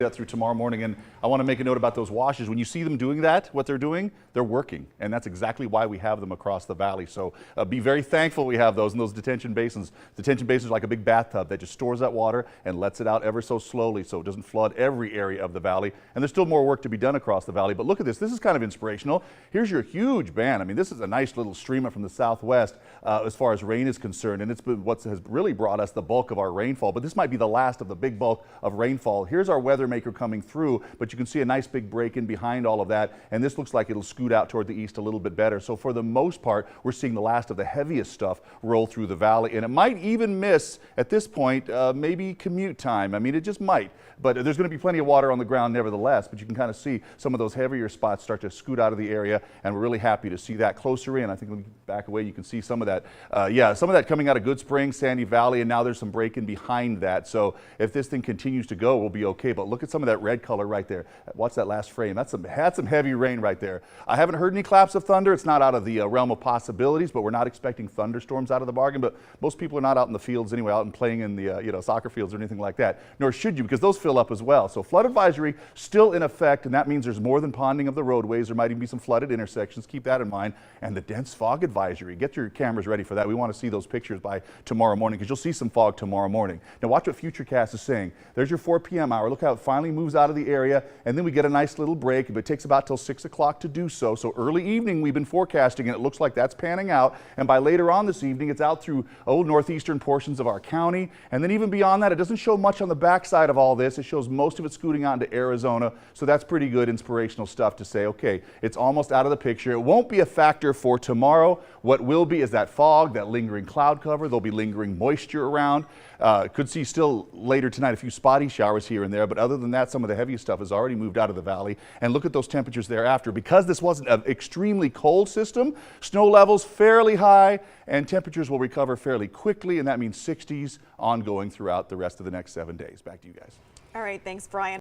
that through tomorrow morning. And I want to make a note about those washes. When you see them doing that, what they're doing, they're working. And that's exactly why we have them across the valley. So be very thankful we have those in those detention basins. Detention basins are like a big bathtub that just stores that water and lets it out ever so slowly so it doesn't flood every area of the valley. And there's still more work to be done across the valley. But look at this. This is kind of inspirational. Here's your huge band. I mean, this is a nice little stream up from the southwest as far as rain is concerned. And it's been what has really brought us the bulk of our rainfall. But this might be the last of the big bulk of rainfall. Here's our weather maker coming through, but you can see a nice big break in behind all of that, and this looks like it'll scoot out toward the east a little bit better. So for the most part, we're seeing the last of the heaviest stuff roll through the valley, and it might even miss at this point maybe commute time. I mean, it just might, but there's going to be plenty of water on the ground nevertheless. But you can kind of see some of those heavier spots start to scoot out of the area, and we're really happy to see that closer in. I think when we back away, you can see some of that. Some of that coming out of Good Springs, Sandy Valley, and now there's some break in behind that. So if this thing continues to go, we'll be okay. But look at some of that red color right there. Watch that last frame. That's had some heavy rain right there. I haven't heard any claps of thunder. It's not out of the realm of possibilities, but we're not expecting thunderstorms out of the bargain. But most people are not out in the fields anyway, out and playing in the soccer fields or anything like that. Nor should you, because those fill up as well. So flood advisory still in effect, and that means there's more than ponding of the roadways. There might even be some flooded intersections. Keep that in mind. And the dense fog advisory. Get your cameras ready for that. We want to see those pictures by tomorrow morning, because you'll see some fog tomorrow morning. Now watch what Futurecast is saying. There's your 4 p.m. hour. Look how it finally moves out of the area, and then we get a nice little break. But it takes about till 6 o'clock to do so. So early evening we've been forecasting, and it looks like that's panning out. And by later on this evening, it's out through northeastern portions of our county. And then even beyond that, it doesn't show much on the backside of all this. It shows most of it scooting on to Arizona. So that's pretty good inspirational stuff to say, okay, it's almost out of the picture. It won't be a factor for tomorrow. What will be is that fog, that lingering cloud cover. There'll be lingering moisture around. Could see still later tonight a few spotty showers here and there, but other than that, some of the heavy stuff has already moved out of the valley. And look at those temperatures thereafter. Because this wasn't an extremely cold system, snow levels fairly high, and temperatures will recover fairly quickly, and that means 60s ongoing throughout the rest of the next 7 days. Back to you guys. All right, thanks, Brian.